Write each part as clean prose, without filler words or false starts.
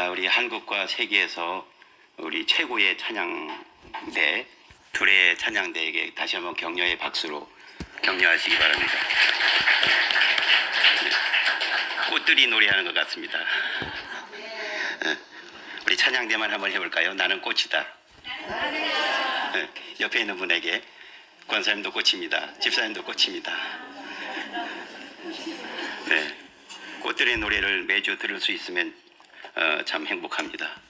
우리 한국과 세계에서 우리 최고의 찬양대, 둘의 찬양대에게 다시 한번 격려의 박수로 격려하시기 바랍니다. 꽃들이 노래하는 것 같습니다. 우리 찬양대만 한번 해볼까요? 나는 꽃이다. 옆에 있는 분에게 권사님도 꽃입니다. 집사님도 꽃입니다. 네, 꽃들의 노래를 매주 들을 수 있으면 참 행복합니다.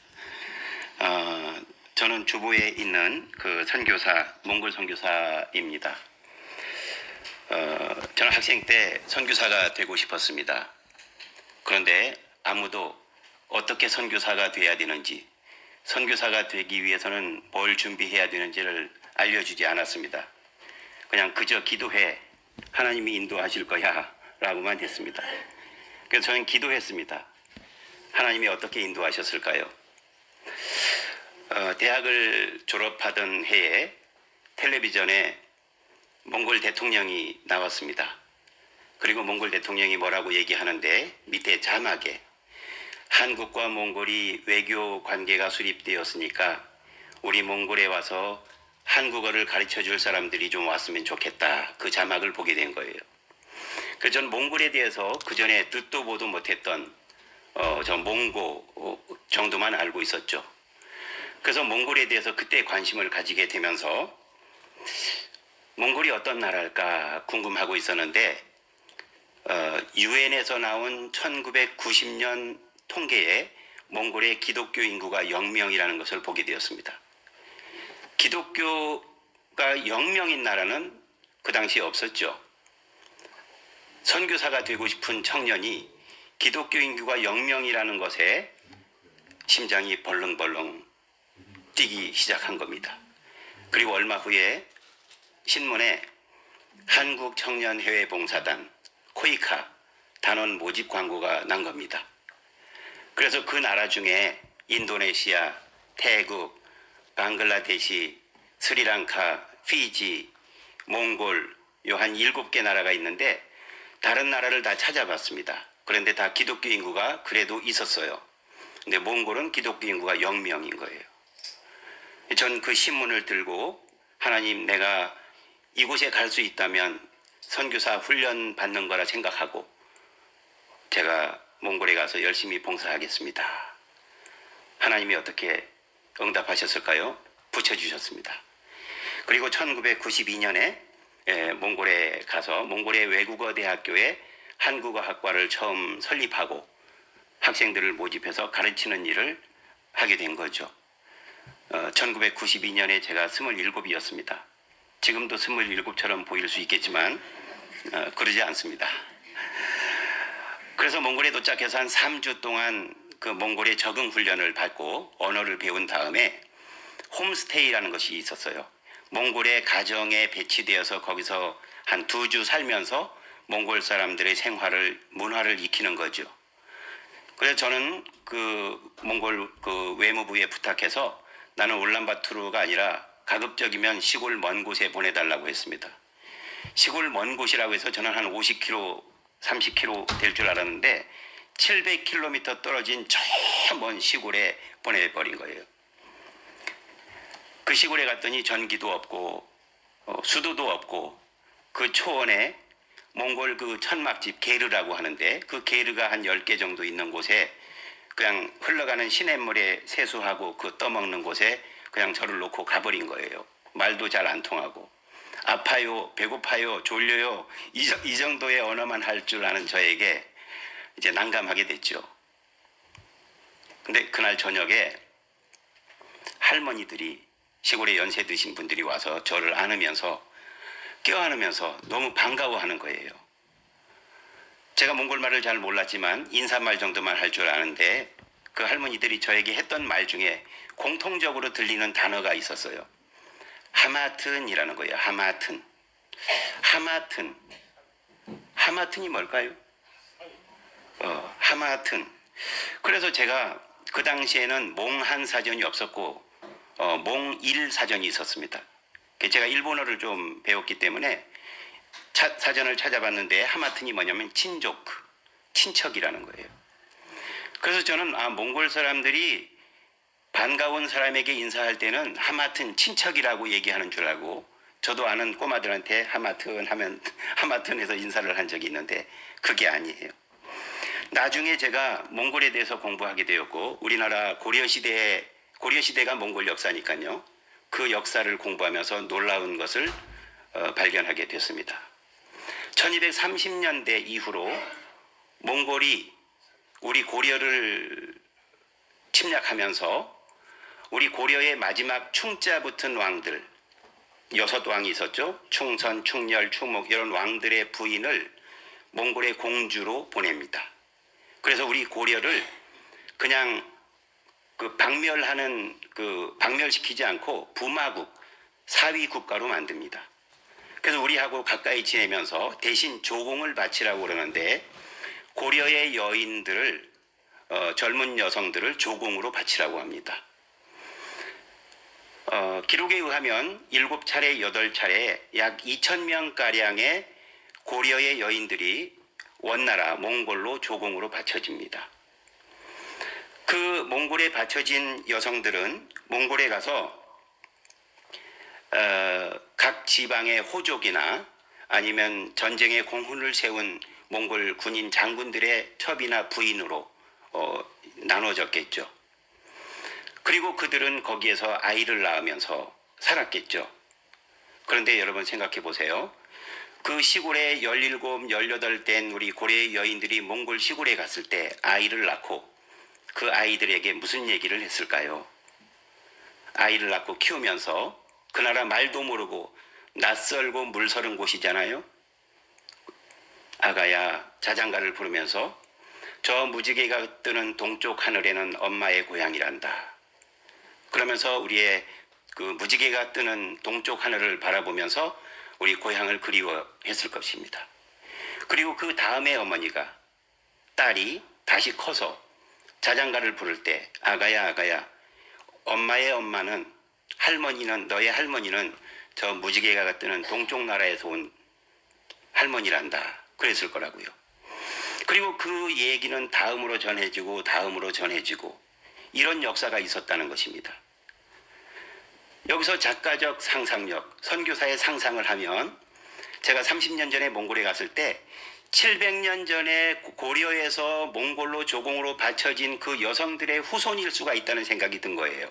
저는 주보에 있는 그 선교사, 몽골 선교사입니다. 저는 학생 때 선교사가 되고 싶었습니다. 그런데 아무도 어떻게 선교사가 돼야 되는지, 선교사가 되기 위해서는 뭘 준비해야 되는지를 알려주지 않았습니다. 그냥 그저 기도해, 하나님이 인도하실 거야 라고만 했습니다. 그래서 저는 기도했습니다. 하나님이 어떻게 인도하셨을까요? 대학을 졸업하던 해에 텔레비전에 몽골 대통령이 나왔습니다. 그리고 몽골 대통령이 뭐라고 얘기하는데 밑에 자막에 한국과 몽골이 외교 관계가 수립되었으니까 우리 몽골에 와서 한국어를 가르쳐 줄 사람들이 좀 왔으면 좋겠다. 그 자막을 보게 된 거예요. 그래서 저는 몽골에 대해서 그 전에 듣도 보도 못했던 저 몽고 정도만 알고 있었죠. 그래서 몽골에 대해서 그때 관심을 가지게 되면서 몽골이 어떤 나라일까 궁금하고 있었는데 유엔에서 나온 1990년 통계에 몽골의 기독교 인구가 0명이라는 것을 보게 되었습니다. 기독교가 0명인 나라는 그 당시에 없었죠. 선교사가 되고 싶은 청년이 기독교 인구가 0명이라는 것에 심장이 벌렁벌렁 뛰기 시작한 겁니다. 그리고 얼마 후에 신문에 한국청년해외봉사단 코이카 단원 모집 광고가 난 겁니다. 그래서 그 나라 중에 인도네시아, 태국, 방글라데시, 스리랑카, 피지, 몽골 요 한 7개 나라가 있는데 다른 나라를 다 찾아봤습니다. 그런데 다 기독교 인구가 그래도 있었어요. 근데 몽골은 기독교 인구가 0명인 거예요. 전 그 신문을 들고 하나님, 내가 이곳에 갈 수 있다면 선교사 훈련 받는 거라 생각하고 제가 몽골에 가서 열심히 봉사하겠습니다. 하나님이 어떻게 응답하셨을까요? 붙여주셨습니다. 그리고 1992년에 몽골에 가서 몽골의 외국어 대학교에 한국어 학과를 처음 설립하고 학생들을 모집해서 가르치는 일을 하게 된 거죠. 1992년에 제가 27이었습니다. 지금도 27처럼 보일 수 있겠지만 그러지 않습니다. 그래서 몽골에 도착해서 한 3주 동안 그 몽골의 적응 훈련을 받고 언어를 배운 다음에 홈스테이라는 것이 있었어요. 몽골의 가정에 배치되어서 거기서 한 2주 살면서 몽골 사람들의 생활을, 문화를 익히는 거죠. 그래서 저는 그 몽골 그 외무부에 부탁해서 나는 울란바토르가 아니라 가급적이면 시골 먼 곳에 보내달라고 했습니다. 시골 먼 곳이라고 해서 저는 한 50km, 30km 될 줄 알았는데 700km 떨어진 저 먼 시골에 보내버린 거예요. 그 시골에 갔더니 전기도 없고 수도도 없고 그 초원에 몽골 그 천막집 게르라고 하는데 그 게르가 한 10개 정도 있는 곳에 그냥 흘러가는 시냇물에 세수하고 그 떠먹는 곳에 그냥 저를 놓고 가버린 거예요. 말도 잘 안 통하고 아파요, 배고파요, 졸려요 이 정도의 언어만 할 줄 아는 저에게 이제 난감하게 됐죠. 근데 그날 저녁에 할머니들이, 시골에 연세 드신 분들이 와서 저를 안으면서 껴안으면서 너무 반가워하는 거예요. 제가 몽골말을 잘 몰랐지만 인사말 정도만 할 줄 아는데 그 할머니들이 저에게 했던 말 중에 공통적으로 들리는 단어가 있었어요. 하마튼이라는 거예요. 하마튼. 하마튼이 뭘까요? 하마튼. 그래서 제가 그 당시에는 몽한 사전이 없었고 몽일 사전이 있었습니다. 제가 일본어를 좀 배웠기 때문에 사전을 찾아봤는데 하마튼이 뭐냐면 친족, 친척이라는 거예요. 그래서 저는 몽골 사람들이 반가운 사람에게 인사할 때는 하마튼 친척이라고 얘기하는 줄 알고, 저도 아는 꼬마들한테 하마튼 하면 하마튼에서 인사를 한 적이 있는데 그게 아니에요. 나중에 제가 몽골에 대해서 공부하게 되었고, 우리나라 고려시대가 몽골 역사니까요. 그 역사를 공부하면서 놀라운 것을 발견하게 됐습니다. 1230년대 이후로 몽골이 우리 고려를 침략하면서 우리 고려의 마지막 충자 붙은 왕들, 6왕이 있었죠. 충선, 충렬, 충목 이런 왕들의 부인을 몽골의 공주로 보냅니다. 그래서 우리 고려를 그냥 박멸시키지 않고 부마국, 사위 국가로 만듭니다. 그래서 우리하고 가까이 지내면서 대신 조공을 바치라고 그러는데, 고려의 여인들을 젊은 여성들을 조공으로 바치라고 합니다. 기록에 의하면 7차례, 8차례 약 2,000명가량의 고려의 여인들이 원나라 몽골로 조공으로 바쳐집니다. 그 몽골에 바쳐진 여성들은 몽골에 가서 각 지방의 호족이나 아니면 전쟁에 공훈을 세운 몽골 군인 장군들의 첩이나 부인으로 나눠졌겠죠. 그리고 그들은 거기에서 아이를 낳으면서 살았겠죠. 그런데 여러분 생각해 보세요. 그 시골에 17, 18된 우리 고려의 여인들이 몽골 시골에 갔을 때 아이를 낳고 그 아이들에게 무슨 얘기를 했을까요? 아이를 낳고 키우면서 그 나라 말도 모르고 낯설고 물서른 곳이잖아요. 아가야, 자장가를 부르면서 저 무지개가 뜨는 동쪽 하늘에는 엄마의 고향이란다. 그러면서 우리의 그 무지개가 뜨는 동쪽 하늘을 바라보면서 우리 고향을 그리워했을 것입니다. 그리고 그 다음에 어머니가, 딸이 다시 커서 자장가를 부를 때 아가야, 아가야, 엄마의 엄마는, 할머니는, 너의 할머니는 저 무지개가 뜨는 동쪽 나라에서 온 할머니란다. 그랬을 거라고요. 그리고 그 얘기는 다음으로 전해지고 다음으로 전해지고 이런 역사가 있었다는 것입니다. 여기서 작가적 상상력, 선교사의 상상을 하면, 제가 30년 전에 몽골에 갔을 때 700년 전에 고려에서 몽골로 조공으로 바쳐진 그 여성들의 후손일 수가 있다는 생각이 든 거예요.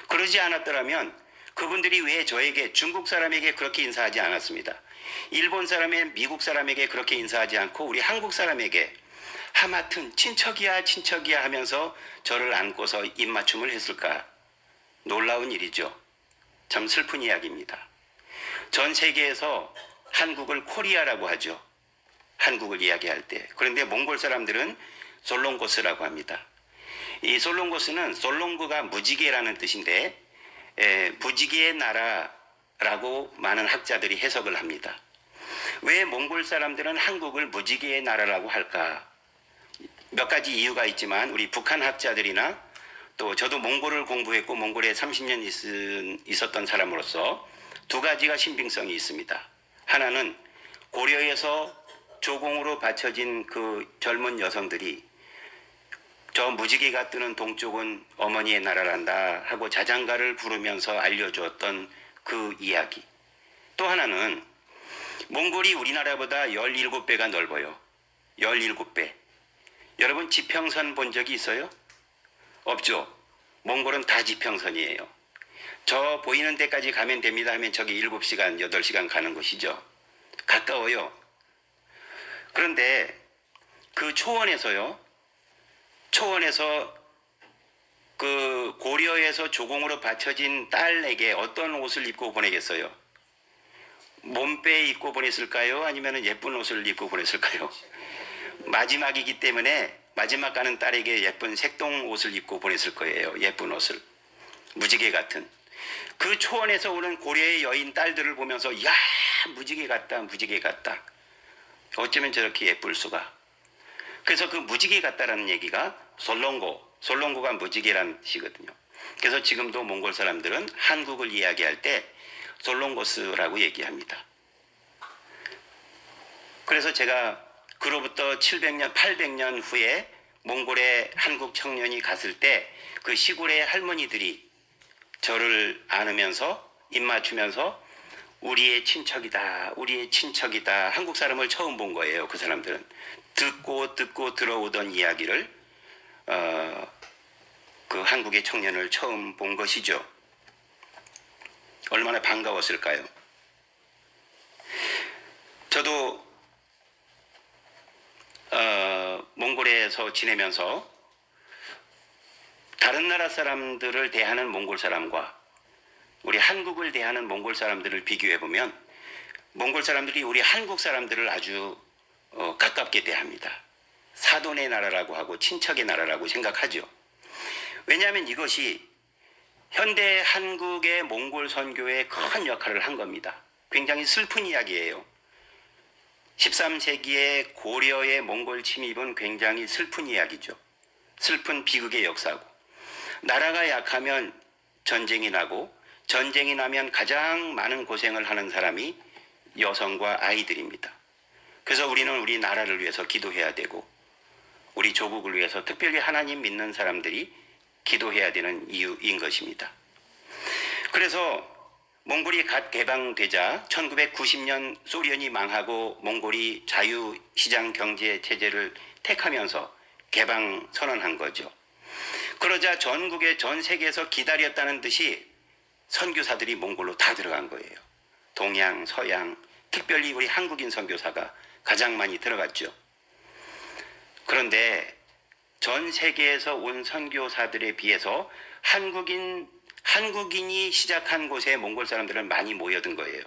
그러지 않았더라면 그분들이 왜 저에게, 중국 사람에게 그렇게 인사하지 않았습니다. 일본 사람의, 미국 사람에게 그렇게 인사하지 않고 우리 한국 사람에게 하마튼 친척이야 친척이야 하면서 저를 안고서 입맞춤을 했을까? 놀라운 일이죠. 참 슬픈 이야기입니다. 전 세계에서 한국을 코리아라고 하죠. 한국을 이야기할 때. 그런데 몽골 사람들은 솔롱고스라고 합니다. 이 솔롱고스는, 솔롱구가 무지개라는 뜻인데 무지개의 나라라고 많은 학자들이 해석을 합니다. 왜 몽골 사람들은 한국을 무지개의 나라라고 할까? 몇 가지 이유가 있지만 우리 북한 학자들이나 또 저도 몽골을 공부했고 몽골에 30년 있었던 사람으로서 두 가지가 신빙성이 있습니다. 하나는 고려에서 조공으로 바쳐진 그 젊은 여성들이 저 무지개가 뜨는 동쪽은 어머니의 나라란다 하고 자장가를 부르면서 알려주었던 그 이야기. 또 하나는 몽골이 우리나라보다 17배가 넓어요. 17배. 여러분 지평선 본 적이 있어요? 없죠. 몽골은 다 지평선이에요. 저 보이는 데까지 가면 됩니다 하면 저기 7시간, 8시간 가는 곳이죠. 가까워요. 그런데 그 초원에서 그 고려에서 조공으로 바쳐진 딸에게 어떤 옷을 입고 보내겠어요? 몸빼 입고 보냈을까요? 아니면 예쁜 옷을 입고 보냈을까요? 마지막이기 때문에 마지막 가는 딸에게 예쁜 색동 옷을 입고 보냈을 거예요. 예쁜 옷을. 무지개 같은. 그 초원에서 오는 고려의 여인 딸들을 보면서 야, 무지개 같다, 무지개 같다. 어쩌면 저렇게 예쁠 수가. 그래서 그 무지개 같다라는 얘기가 솔롱고가 무지개라는 뜻이거든요. 그래서 지금도 몽골 사람들은 한국을 이야기할 때 솔롱고스라고 얘기합니다. 그래서 제가 그로부터 700년, 800년 후에 몽골에 한국 청년이 갔을 때 그 시골의 할머니들이 저를 안으면서 입 맞추면서 우리의 친척이다, 우리의 친척이다. 한국 사람을 처음 본 거예요. 그 사람들은 듣고 들어오던 이야기를 그 한국의 청년을 처음 본 것이죠. 얼마나 반가웠을까요? 저도 몽골에서 지내면서 다른 나라 사람들을 대하는 몽골 사람과 우리 한국을 대하는 몽골 사람들을 비교해 보면 몽골 사람들이 우리 한국 사람들을 아주 가깝게 대합니다. 사돈의 나라라고 하고 친척의 나라라고 생각하죠. 왜냐하면 이것이 현대 한국의 몽골 선교에 큰 역할을 한 겁니다. 굉장히 슬픈 이야기예요. 13세기의 고려의 몽골 침입은 굉장히 슬픈 이야기죠. 슬픈 비극의 역사고, 나라가 약하면 전쟁이 나고 전쟁이 나면 가장 많은 고생을 하는 사람이 여성과 아이들입니다. 그래서 우리는 우리 나라를 위해서 기도해야 되고 우리 조국을 위해서 특별히 하나님 믿는 사람들이 기도해야 되는 이유인 것입니다. 그래서 몽골이 갓 개방되자 1990년 소련이 망하고 몽골이 자유시장 경제 체제를 택하면서 개방 선언한 거죠. 그러자 전국의 전 세계에서 기다렸다는 듯이 선교사들이 몽골로 다 들어간 거예요. 동양, 서양, 특별히 우리 한국인 선교사가 가장 많이 들어갔죠. 그런데 전 세계에서 온 선교사들에 비해서 한국인이 시작한 곳에 몽골 사람들은 많이 모여든 거예요.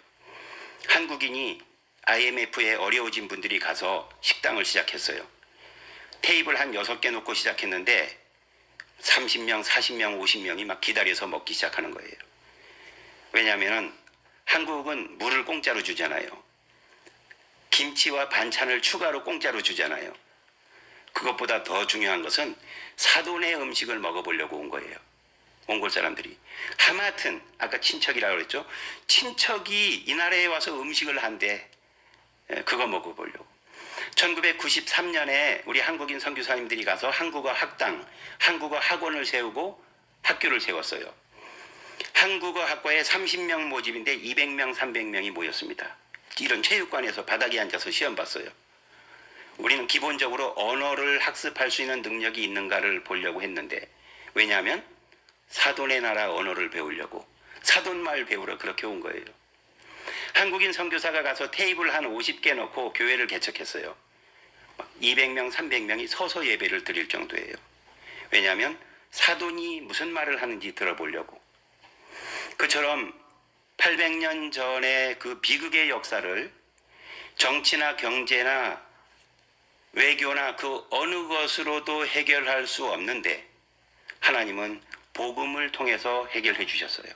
한국인이 IMF에 어려워진 분들이 가서 식당을 시작했어요. 테이블 한 6개 놓고 시작했는데 30명, 40명, 50명이 막 기다려서 먹기 시작하는 거예요. 왜냐하면 한국은 물을 공짜로 주잖아요. 김치와 반찬을 추가로 공짜로 주잖아요. 그것보다 더 중요한 것은 사돈의 음식을 먹어보려고 온 거예요. 몽골 사람들이. 하마튼 아까 친척이라고 그랬죠. 친척이 이 나라에 와서 음식을 한대. 그거 먹어보려고. 1993년에 우리 한국인 선교사님들이 가서 한국어 학당, 한국어 학원을 세우고 학교를 세웠어요. 한국어 학과에 30명 모집인데 200명, 300명이 모였습니다. 이런 체육관에서 바닥에 앉아서 시험 봤어요. 우리는 기본적으로 언어를 학습할 수 있는 능력이 있는가를 보려고 했는데, 왜냐하면 사돈의 나라 언어를 배우려고, 사돈말 배우러 그렇게 온 거예요. 한국인 선교사가 가서 테이블 한 50개 넣고 교회를 개척했어요. 200명, 300명이 서서 예배를 드릴 정도예요. 왜냐하면 사돈이 무슨 말을 하는지 들어보려고. 그처럼 800년 전의 그 비극의 역사를 정치나 경제나 외교나 그 어느 것으로도 해결할 수 없는데 하나님은 복음을 통해서 해결해 주셨어요.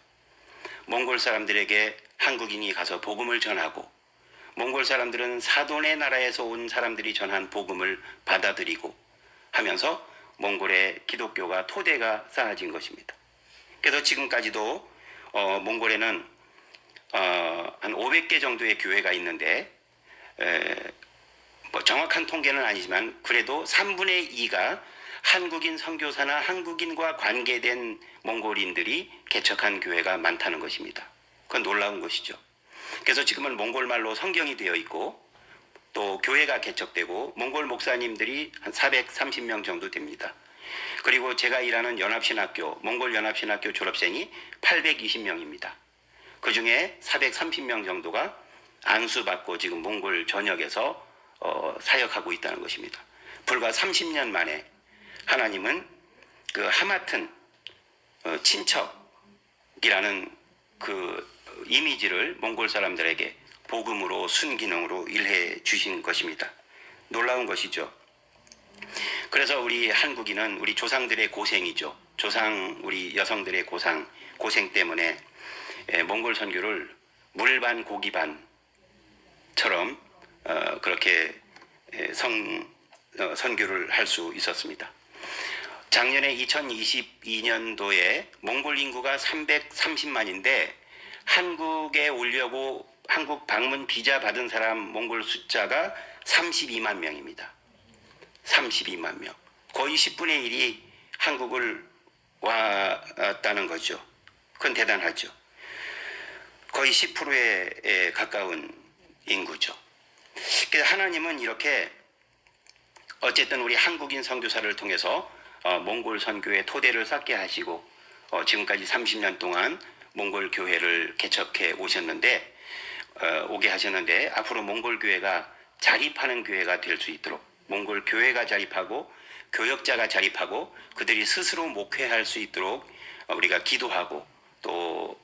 몽골 사람들에게 한국인이 가서 복음을 전하고, 몽골 사람들은 사돈의 나라에서 온 사람들이 전한 복음을 받아들이고 하면서 몽골의 기독교가 토대가 쌓아진 것입니다. 그래서 지금까지도 몽골에는 한 500개 정도의 교회가 있는데, 뭐 정확한 통계는 아니지만 그래도 3분의 2가 한국인 선교사나 한국인과 관계된 몽골인들이 개척한 교회가 많다는 것입니다. 그건 놀라운 것이죠. 그래서 지금은 몽골말로 성경이 되어 있고 또 교회가 개척되고 몽골 목사님들이 한 430명 정도 됩니다. 그리고 제가 일하는 연합신학교, 몽골 연합신학교 졸업생이 820명입니다. 그 중에 430명 정도가 안수받고 지금 몽골 전역에서 사역하고 있다는 것입니다. 불과 30년 만에 하나님은 그 하마튼 친척이라는 그 이미지를 몽골 사람들에게 복음으로 순기능으로 일해 주신 것입니다. 놀라운 것이죠. 그래서 우리 한국인은 우리 조상들의 고생이죠. 조상 우리 여성들의 고생 때문에 몽골 선교를 물반 고기반처럼 그렇게 선교를 할 수 있었습니다. 작년에 2022년도에 몽골 인구가 330만인데 한국에 오려고 한국 방문 비자 받은 사람 몽골 숫자가 32만 명입니다. 32만 명. 거의 10분의 1이 한국을 왔다는 거죠. 그건 대단하죠. 거의 10%에 가까운 인구죠. 그래서 하나님은 이렇게 어쨌든 우리 한국인 선교사를 통해서 몽골 선교의 토대를 쌓게 하시고 지금까지 30년 동안 몽골 교회를 개척해 오게 하셨는데 앞으로 몽골 교회가 자립하는 교회가 될 수 있도록 몽골 교회가 자립하고 교역자가 자립하고 그들이 스스로 목회할 수 있도록 우리가 기도하고 또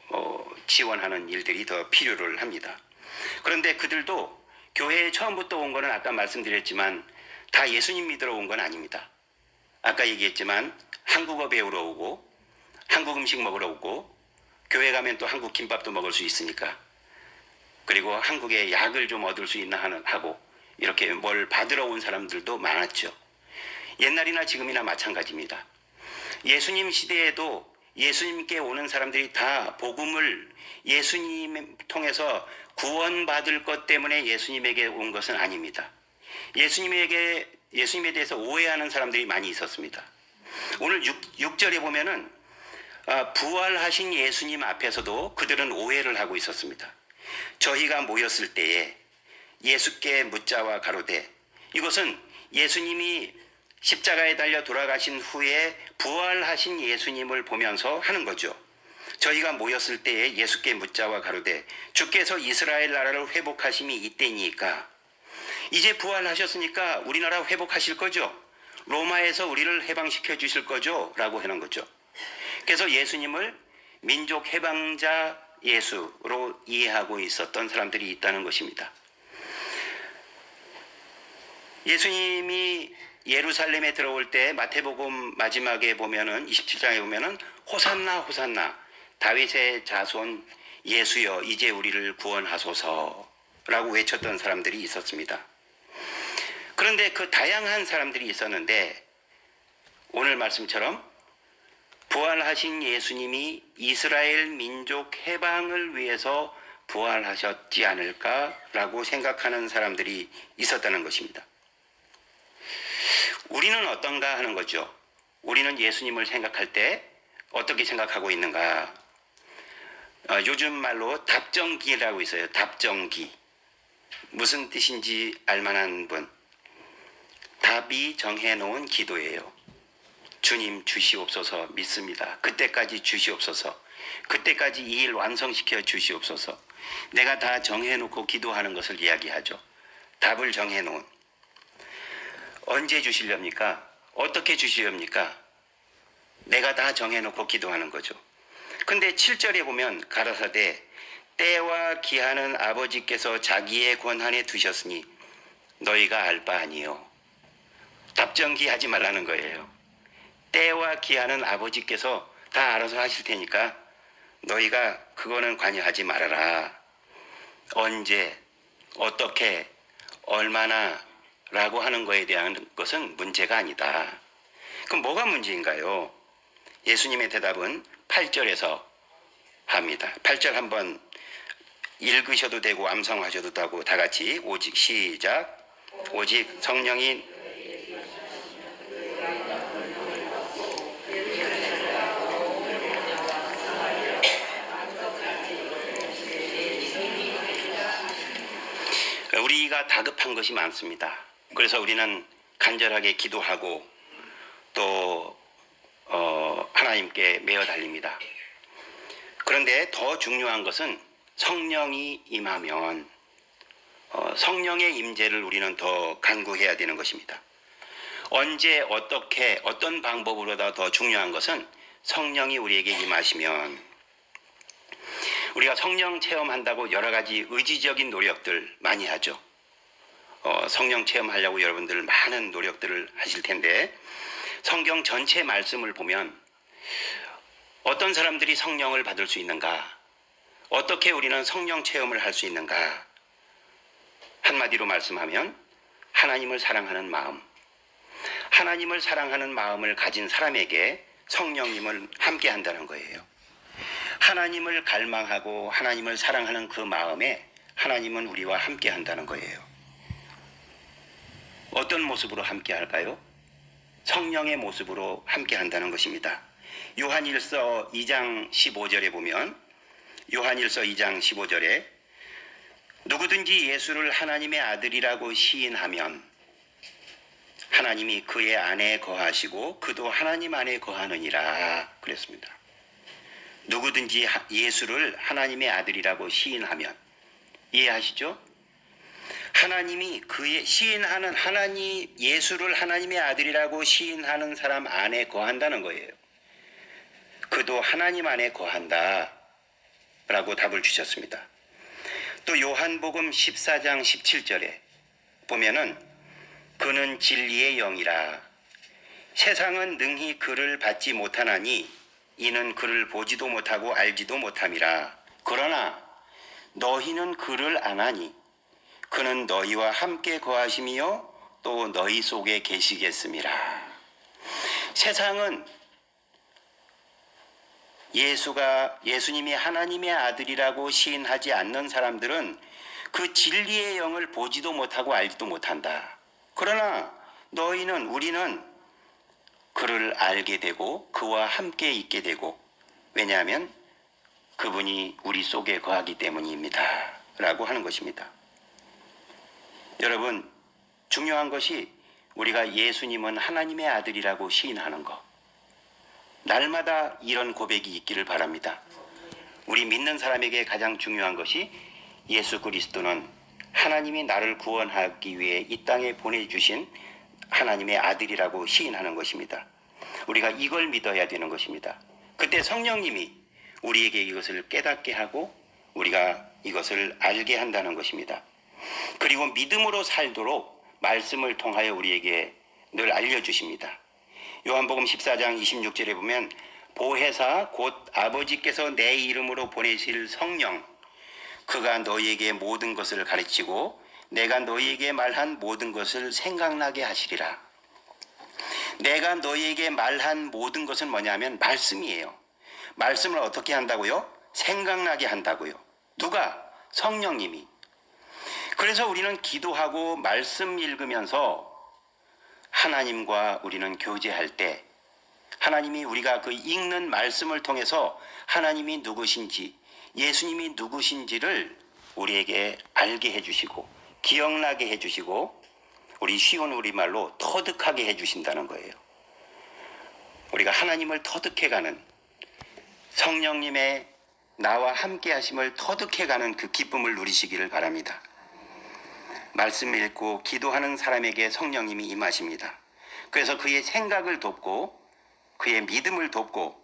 지원하는 일들이 더 필요를 합니다. 그런데 그들도 교회에 처음부터 온 거는 아까 말씀드렸지만 다 예수님 믿으러 온 건 아닙니다. 아까 얘기했지만 한국어 배우러 오고 한국 음식 먹으러 오고 교회 가면 또 한국 김밥도 먹을 수 있으니까 그리고 한국의 약을 좀 얻을 수 있나 하고 이렇게 뭘 받으러 온 사람들도 많았죠. 옛날이나 지금이나 마찬가지입니다. 예수님 시대에도 예수님께 오는 사람들이 다 복음을 예수님 통해서 구원받을 것 때문에 예수님에게 온 것은 아닙니다. 예수님에 대해서 오해하는 사람들이 많이 있었습니다. 오늘 6절에 보면은 부활하신 예수님 앞에서도 그들은 오해를 하고 있었습니다. 저희가 모였을 때에 예수께 묻자와 가로되, 이것은 예수님이 십자가에 달려 돌아가신 후에 부활하신 예수님을 보면서 하는 거죠. 저희가 모였을 때에 예수께 묻자와 가로되 주께서 이스라엘 나라를 회복하심이 이때니까 이제 부활하셨으니까 우리나라 회복하실 거죠. 로마에서 우리를 해방시켜 주실 거죠 라고 하는 거죠. 그래서 예수님을 민족 해방자 예수로 이해하고 있었던 사람들이 있다는 것입니다. 예수님이 예루살렘에 들어올 때 마태복음 마지막에 보면은 27장에 보면은 호산나 호산나 다윗의 자손 예수여 이제 우리를 구원하소서라고 외쳤던 사람들이 있었습니다. 그런데 그 다양한 사람들이 있었는데 오늘 말씀처럼 부활하신 예수님이 이스라엘 민족 해방을 위해서 부활하셨지 않을까라고 생각하는 사람들이 있었다는 것입니다. 우리는 어떤가 하는 거죠. 우리는 예수님을 생각할 때 어떻게 생각하고 있는가. 요즘 말로 답정기라고 있어요. 답정기. 무슨 뜻인지 알만한 분. 답이 정해놓은 기도예요. 주님 주시옵소서 믿습니다. 그때까지 주시옵소서. 그때까지 이 일 완성시켜 주시옵소서. 내가 다 정해놓고 기도하는 것을 이야기하죠. 답을 정해놓은. 언제 주시렵니까? 어떻게 주시렵니까? 내가 다 정해놓고 기도하는 거죠. 근데 7절에 보면 가라사대 때와 기한은 아버지께서 자기의 권한에 두셨으니 너희가 알 바 아니요. 답정기 하지 말라는 거예요. 때와 기한은 아버지께서 다 알아서 하실 테니까 너희가 그거는 관여하지 말아라. 언제, 어떻게, 얼마나 라고 하는 거에 대한 것은 문제가 아니다. 그럼 뭐가 문제인가요? 예수님의 대답은 8절에서 합니다. 8절 한번 읽으셔도 되고 암송하셔도 되고 다 같이 오직 시작. 오직 성령이 우리가 다급한 것이 많습니다. 그래서 우리는 간절하게 기도하고 또 하나님께 매어 달립니다. 그런데 더 중요한 것은 성령이 임하면 성령의 임재를 우리는 더 간구해야 되는 것입니다. 언제 어떻게 어떤 방법으로다 더 중요한 것은 성령이 우리에게 임하시면 우리가 성령 체험한다고 여러 가지 의지적인 노력들 많이 하죠. 성령 체험하려고 여러분들 많은 노력들을 하실 텐데 성경 전체 말씀을 보면 어떤 사람들이 성령을 받을 수 있는가? 어떻게 우리는 성령 체험을 할 수 있는가? 한마디로 말씀하면 하나님을 사랑하는 마음, 하나님을 사랑하는 마음을 가진 사람에게 성령님을 함께 한다는 거예요. 하나님을 갈망하고 하나님을 사랑하는 그 마음에 하나님은 우리와 함께 한다는 거예요. 어떤 모습으로 함께 할까요? 성령의 모습으로 함께 한다는 것입니다. 요한일서 2장 15절에 보면, 요한일서 2장 15절에 누구든지 예수를 하나님의 아들이라고 시인하면 하나님이 그의 안에 거하시고 그도 하나님 안에 거하느니라 그랬습니다. 누구든지 예수를 하나님의 아들이라고 시인하면, 이해하시죠? 하나님이 그의 시인하는 예수를 하나님의 아들이라고 시인하는 사람 안에 거한다는 거예요. 그도 하나님 안에 거한다 라고 답을 주셨습니다. 또 요한복음 14장 17절에 보면은 그는 진리의 영이라 세상은 능히 그를 받지 못하나니 이는 그를 보지도 못하고 알지도 못함이라. 그러나 너희는 그를 아나니 그는 너희와 함께 거하시며 또 너희 속에 계시겠음이라. 세상은 예수님이 하나님의 아들이라고 시인하지 않는 사람들은 그 진리의 영을 보지도 못하고 알지도 못한다. 그러나 우리는 그를 알게 되고 그와 함께 있게 되고, 왜냐하면 그분이 우리 속에 거하기 때문입니다 라고 하는 것입니다. 여러분, 중요한 것이 우리가 예수님은 하나님의 아들이라고 시인하는 것, 날마다 이런 고백이 있기를 바랍니다. 우리 믿는 사람에게 가장 중요한 것이 예수 그리스도는 하나님이 나를 구원하기 위해 이 땅에 보내주신 하나님의 아들이라고 시인하는 것입니다. 우리가 이걸 믿어야 되는 것입니다. 그때 성령님이 우리에게 이것을 깨닫게 하고 우리가 이것을 알게 한다는 것입니다. 그리고 믿음으로 살도록 말씀을 통하여 우리에게 늘 알려주십니다. 요한복음 14장 26절에 보면 보혜사 곧 아버지께서 내 이름으로 보내실 성령, 그가 너희에게 모든 것을 가르치고 내가 너희에게 말한 모든 것을 생각나게 하시리라. 내가 너희에게 말한 모든 것은 뭐냐면 말씀이에요. 말씀을 어떻게 한다고요? 생각나게 한다고요. 누가? 성령님이. 그래서 우리는 기도하고 말씀 읽으면서 하나님과 우리는 교제할 때 하나님이 우리가 그 읽는 말씀을 통해서 하나님이 누구신지, 예수님이 누구신지를 우리에게 알게 해주시고 기억나게 해주시고 우리 쉬운 우리말로 터득하게 해주신다는 거예요. 우리가 하나님을 터득해가는, 성령님의 나와 함께 하심을 터득해가는 그 기쁨을 누리시기를 바랍니다. 말씀 읽고 기도하는 사람에게 성령님이 임하십니다. 그래서 그의 생각을 돕고 그의 믿음을 돕고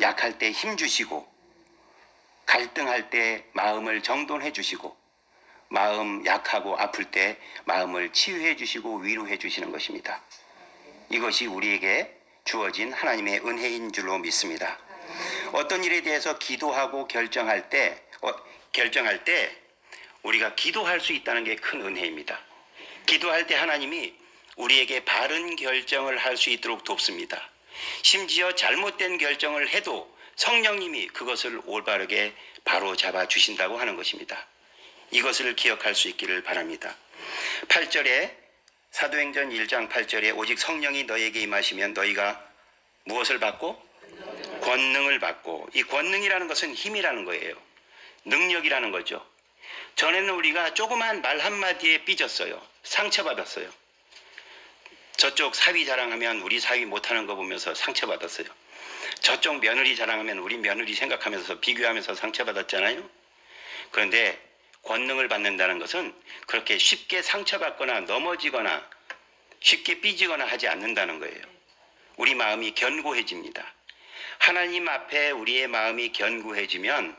약할 때 힘주시고 갈등할 때 마음을 정돈해 주시고 마음 약하고 아플 때 마음을 치유해 주시고 위로해 주시는 것입니다. 이것이 우리에게 주어진 하나님의 은혜인 줄로 믿습니다. 어떤 일에 대해서 기도하고 결정할 때 우리가 기도할 수 있다는 게 큰 은혜입니다. 기도할 때 하나님이 우리에게 바른 결정을 할 수 있도록 돕습니다. 심지어 잘못된 결정을 해도 성령님이 그것을 올바르게 바로 잡아 주신다고 하는 것입니다. 이것을 기억할 수 있기를 바랍니다. 8절에 사도행전 1장 8절에 오직 성령이 너에게 임하시면 너희가 무엇을 받고? 권능을 받고. 이 권능이라는 것은 힘이라는 거예요. 능력이라는 거죠. 전에는 우리가 조그만 말 한마디에 삐졌어요. 상처받았어요. 저쪽 사위 자랑하면 우리 사위 못하는 거 보면서 상처받았어요. 저쪽 며느리 자랑하면 우리 며느리 생각하면서 비교하면서 상처받았잖아요. 그런데 권능을 받는다는 것은 그렇게 쉽게 상처받거나 넘어지거나 쉽게 삐지거나 하지 않는다는 거예요. 우리 마음이 견고해집니다. 하나님 앞에 우리의 마음이 견고해지면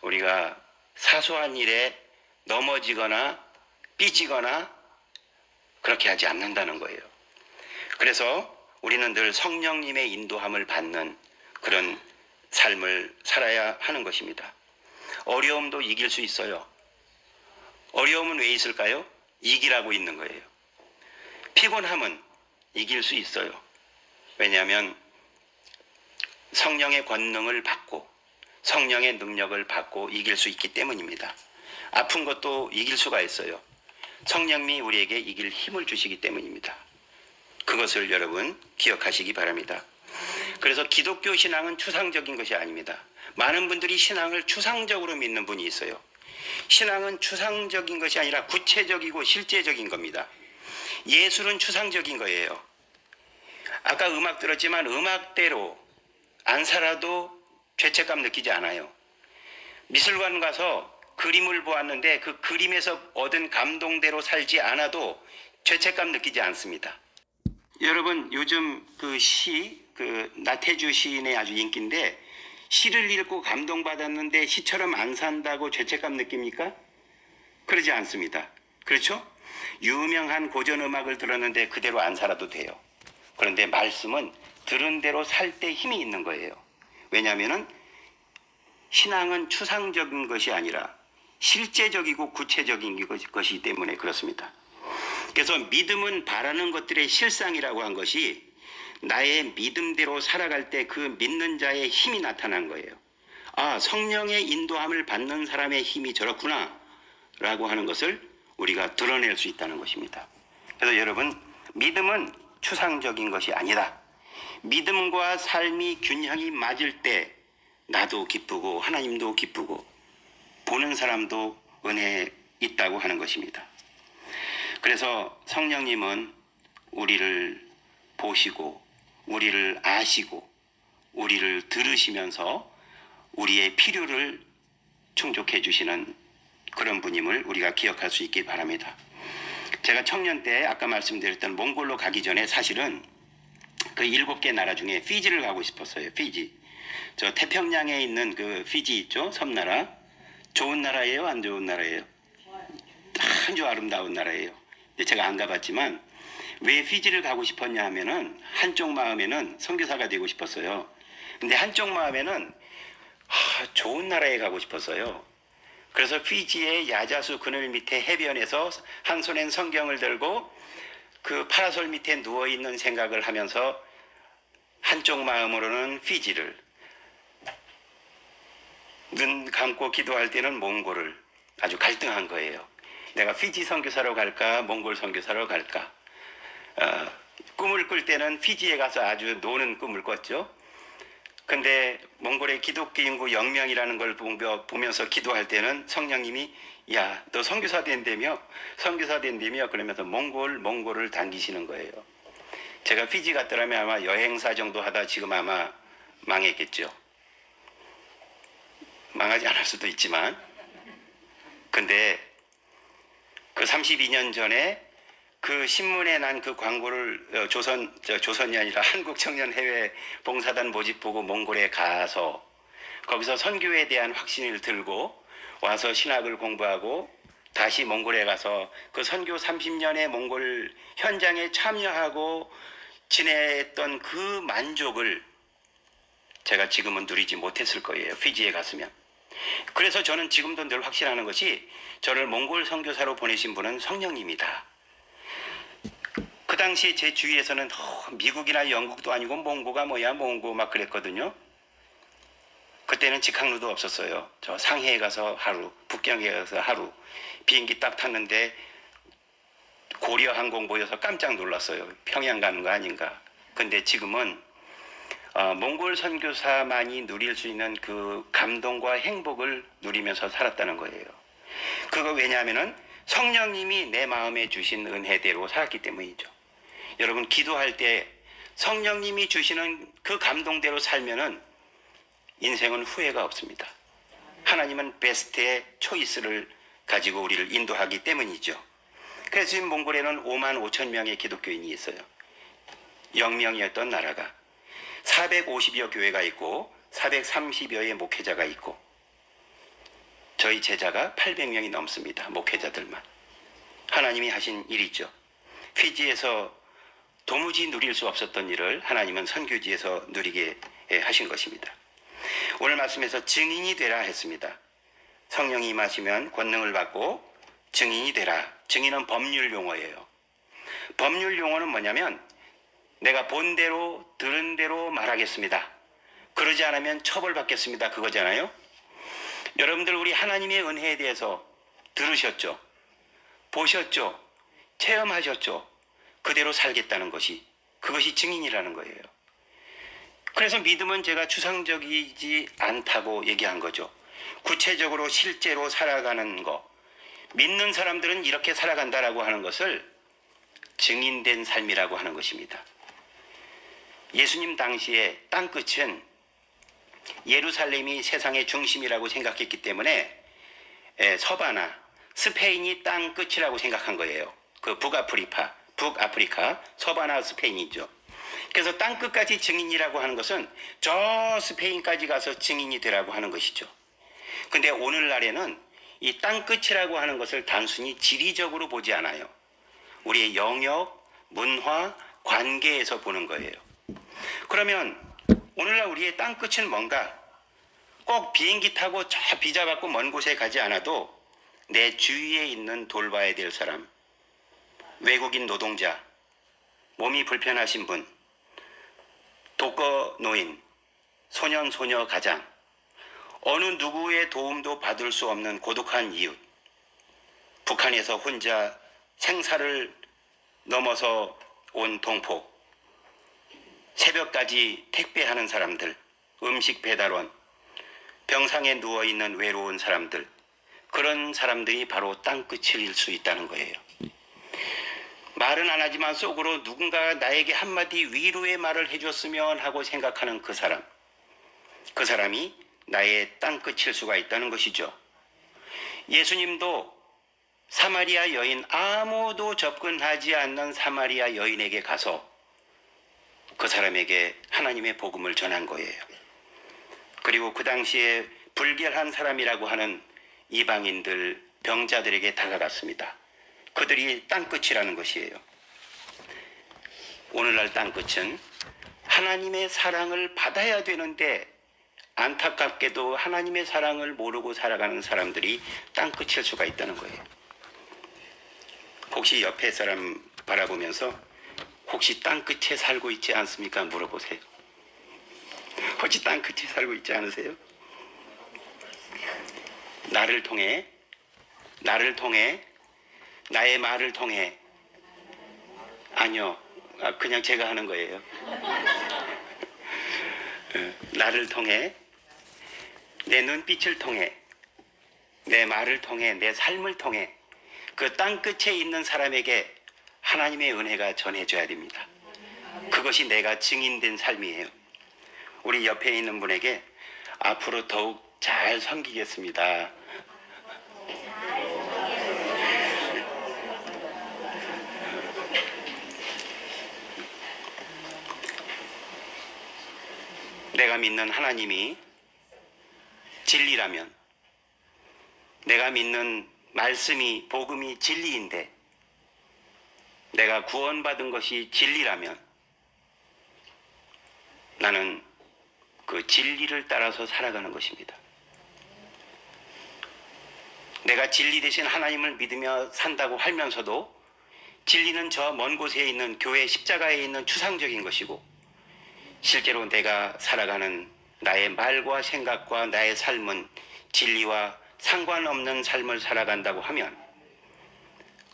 우리가 사소한 일에 넘어지거나 삐지거나 그렇게 하지 않는다는 거예요. 그래서 우리는 늘 성령님의 인도함을 받는 그런 삶을 살아야 하는 것입니다. 어려움도 이길 수 있어요. 어려움은 왜 있을까요? 이기라고 있는 거예요. 피곤함은 이길 수 있어요. 왜냐하면 성령의 권능을 받고 성령의 능력을 받고 이길 수 있기 때문입니다. 아픈 것도 이길 수가 있어요. 성령님이 우리에게 이길 힘을 주시기 때문입니다. 그것을 여러분 기억하시기 바랍니다. 그래서 기독교 신앙은 추상적인 것이 아닙니다. 많은 분들이 신앙을 추상적으로 믿는 분이 있어요. 신앙은 추상적인 것이 아니라 구체적이고 실제적인 겁니다. 예술은 추상적인 거예요. 아까 음악 들었지만 음악대로 안 살아도 죄책감 느끼지 않아요. 미술관 가서 그림을 보았는데 그 그림에서 얻은 감동대로 살지 않아도 죄책감 느끼지 않습니다. 여러분 요즘 그 나태주 시인의 아주 인기인데 시를 읽고 감동받았는데 시처럼 안 산다고 죄책감 느낍니까? 그러지 않습니다. 그렇죠? 유명한 고전음악을 들었는데 그대로 안 살아도 돼요. 그런데 말씀은 들은 대로 살 때 힘이 있는 거예요. 왜냐하면 신앙은 추상적인 것이 아니라 실제적이고 구체적인 것이기 때문에 그렇습니다. 그래서 믿음은 바라는 것들의 실상이라고 한 것이 나의 믿음대로 살아갈 때 그 믿는 자의 힘이 나타난 거예요. 아, 성령의 인도함을 받는 사람의 힘이 저렇구나 라고 하는 것을 우리가 드러낼 수 있다는 것입니다. 그래서 여러분, 믿음은 추상적인 것이 아니다. 믿음과 삶이 균형이 맞을 때 나도 기쁘고 하나님도 기쁘고 보는 사람도 은혜 있다고 하는 것입니다. 그래서 성령님은 우리를 보시고 우리를 아시고 우리를 들으시면서 우리의 필요를 충족해 주시는 그런 분임을 우리가 기억할 수 있기 바랍니다. 제가 청년 때 아까 말씀드렸던 몽골로 가기 전에 사실은 그 7개 나라 중에 피지를 가고 싶었어요. 피지. 저 태평양에 있는 그 피지 있죠? 섬나라. 좋은 나라예요? 안 좋은 나라예요? 아주 아름다운 나라예요. 근데 제가 안 가봤지만 왜 피지를 가고 싶었냐 하면은 한쪽 마음에는 선교사가 되고 싶었어요. 근데 한쪽 마음에는 좋은 나라에 가고 싶었어요. 그래서 피지의 야자수 그늘 밑에 해변에서 한 손엔 성경을 들고 그 파라솔 밑에 누워있는 생각을 하면서 한쪽 마음으로는 피지를, 눈 감고 기도할 때는 몽골을 아주 갈등한 거예요. 내가 피지 선교사로 갈까 몽골 선교사로 갈까. 꿈을 꿀 때는 피지에 가서 아주 노는 꿈을 꿨죠. 근데 몽골의 기독교 인구 0명이라는 걸 보면서 기도할 때는 성령님이 야, 너 선교사 된다며? 선교사 된다며? 그러면서 몽골을 당기시는 거예요. 제가 피지 갔더라면 아마 여행사 정도 하다 지금 아마 망했겠죠. 망하지 않을 수도 있지만. 근데 그 32년 전에 그 신문에 난 그 광고를 조선이 아니라 한국청년해외 봉사단 모집 보고 몽골에 가서 거기서 선교에 대한 확신을 들고 와서 신학을 공부하고 다시 몽골에 가서 그 선교 30년의 몽골 현장에 참여하고 지냈던 그 만족을 제가 지금은 누리지 못했을 거예요. 피지에 갔으면. 그래서 저는 지금도 늘 확신하는 것이 저를 몽골 선교사로 보내신 분은 성령님이다. 그 당시에 제 주위에서는 미국이나 영국도 아니고 몽고가 뭐야 몽고 막 그랬거든요. 그때는 직항로도 없었어요. 저 상해에 가서 하루, 북경에 가서 하루, 비행기 딱 탔는데 고려 항공 보여서 깜짝 놀랐어요. 평양 가는 거 아닌가. 근데 지금은 몽골 선교사만이 누릴 수 있는 그 감동과 행복을 누리면서 살았다는 거예요. 그거 왜냐하면은 성령님이 내 마음에 주신 은혜대로 살았기 때문이죠. 여러분 기도할 때 성령님이 주시는 그 감동대로 살면은 인생은 후회가 없습니다. 하나님은 베스트의 초이스를 가지고 우리를 인도하기 때문이죠. 그래서 지금 몽골에는 5만 5천 명의 기독교인이 있어요. 0명이었던 나라가 450여 교회가 있고 430여의 목회자가 있고 저희 제자가 800명이 넘습니다. 목회자들만. 하나님이 하신 일이죠. 피지에서 도무지 누릴 수 없었던 일을 하나님은 선교지에서 누리게 하신 것입니다. 오늘 말씀에서 증인이 되라 했습니다. 성령이 임하시면 권능을 받고 증인이 되라. 증인은 법률 용어예요. 법률 용어는 뭐냐면 내가 본 대로 들은 대로 말하겠습니다. 그러지 않으면 처벌받겠습니다. 그거잖아요. 여러분들 우리 하나님의 은혜에 대해서 들으셨죠? 보셨죠? 체험하셨죠? 그대로 살겠다는 것이 그것이 증인이라는 거예요. 그래서 믿음은 제가 추상적이지 않다고 얘기한 거죠. 구체적으로 실제로 살아가는 거, 믿는 사람들은 이렇게 살아간다라고 하는 것을 증인된 삶이라고 하는 것입니다. 예수님 당시에 땅끝은 예루살렘이 세상의 중심이라고 생각했기 때문에 서바나, 스페인이 땅끝이라고 생각한 거예요. 그 북아프리카, 서바나 스페인이죠. 그래서 땅끝까지 증인이라고 하는 것은 저 스페인까지 가서 증인이 되라고 하는 것이죠. 근데 오늘날에는 이 땅끝이라고 하는 것을 단순히 지리적으로 보지 않아요. 우리의 영역, 문화, 관계에서 보는 거예요. 그러면 오늘날 우리의 땅끝은 뭔가? 꼭 비행기 타고 저 비자 받고 먼 곳에 가지 않아도 내 주위에 있는 돌봐야 될 사람, 외국인 노동자, 몸이 불편하신 분, 독거 노인, 소년 소녀 가장, 어느 누구의 도움도 받을 수 없는 고독한 이웃, 북한에서 혼자 생사를 넘어서 온 동포, 새벽까지 택배하는 사람들, 음식 배달원, 병상에 누워있는 외로운 사람들, 그런 사람들이 바로 땅끝일 수 있다는 거예요. 말은 안 하지만 속으로 누군가 나에게 한마디 위로의 말을 해줬으면 하고 생각하는 그 사람이 나의 땅끝일 수가 있다는 것이죠. 예수님도 사마리아 여인, 아무도 접근하지 않는 사마리아 여인에게 가서 그 사람에게 하나님의 복음을 전한 거예요. 그리고 그 당시에 불결한 사람이라고 하는 이방인들, 병자들에게 다가갔습니다. 그들이 땅끝이라는 것이에요. 오늘날 땅끝은 하나님의 사랑을 받아야 되는데 안타깝게도 하나님의 사랑을 모르고 살아가는 사람들이 땅끝일 수가 있다는 거예요. 혹시 옆에 사람 바라보면서 혹시 땅끝에 살고 있지 않습니까? 물어보세요. 혹시 땅끝에 살고 있지 않으세요? 나를 통해, 나의 말을 통해, 아니요, 그냥 제가 하는 거예요. 나를 통해, 내 눈빛을 통해, 내 말을 통해, 내 삶을 통해 그 땅끝에 있는 사람에게 하나님의 은혜가 전해져야 됩니다. 그것이 내가 증인된 삶이에요. 우리 옆에 있는 분에게 앞으로 더욱 잘 섬기겠습니다. 내가 믿는 하나님이 진리라면, 내가 믿는 말씀이, 복음이 진리인데, 내가 구원받은 것이 진리라면 나는 그 진리를 따라서 살아가는 것입니다. 내가 진리 대신 하나님을 믿으며 산다고 하면서도 진리는 저 먼 곳에 있는 교회 십자가에 있는 추상적인 것이고, 실제로 내가 살아가는 나의 말과 생각과 나의 삶은 진리와 상관없는 삶을 살아간다고 하면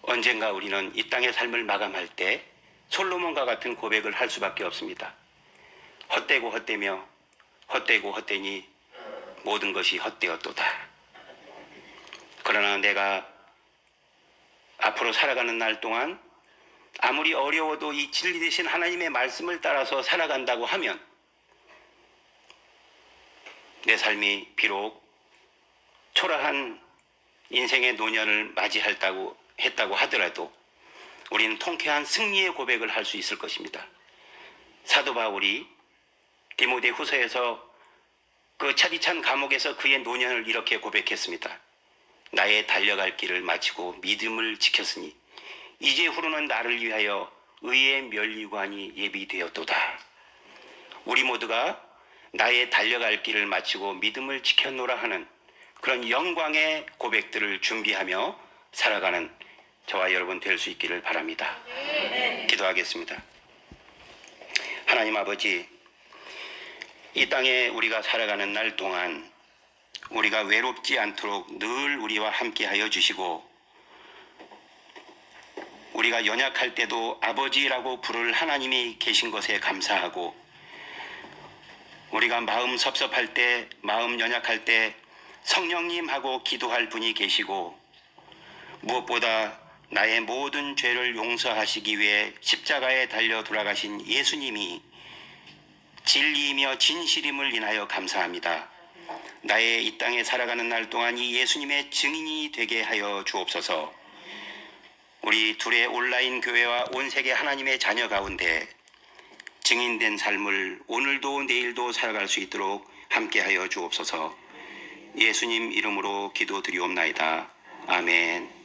언젠가 우리는 이 땅의 삶을 마감할 때 솔로몬과 같은 고백을 할 수밖에 없습니다. 헛되고 헛되며 헛되고 헛되니 모든 것이 헛되었도다. 그러나 내가 앞으로 살아가는 날 동안 아무리 어려워도 이 진리 되신 하나님의 말씀을 따라서 살아간다고 하면 내 삶이 비록 초라한 인생의 노년을 맞이했다고 하더라도 우리는 통쾌한 승리의 고백을 할 수 있을 것입니다. 사도 바울이 디모데 후서에서 그 차디찬 감옥에서 그의 노년을 이렇게 고백했습니다. 나의 달려갈 길을 마치고 믿음을 지켰으니 이제후로는 나를 위하여 의의 면류관이 예비되었도다. 우리 모두가 나의 달려갈 길을 마치고 믿음을 지켰노라 하는 그런 영광의 고백들을 준비하며 살아가는 저와 여러분 될 수 있기를 바랍니다. 기도하겠습니다. 하나님 아버지, 이 땅에 우리가 살아가는 날 동안 우리가 외롭지 않도록 늘 우리와 함께하여 주시고 우리가 연약할 때도 아버지라고 부를 하나님이 계신 것에 감사하고, 우리가 마음 섭섭할 때, 마음 연약할 때 성령님하고 기도할 분이 계시고, 무엇보다 나의 모든 죄를 용서하시기 위해 십자가에 달려 돌아가신 예수님이 진리이며 진실임을 인하여 감사합니다. 나의 이 땅에 살아가는 날 동안 이 예수님의 증인이 되게 하여 주옵소서. 우리 둘의 온라인 교회와 온 세계 하나님의 자녀 가운데 증인된 삶을 오늘도 내일도 살아갈 수 있도록 함께하여 주옵소서. 예수님 이름으로 기도드리옵나이다. 아멘.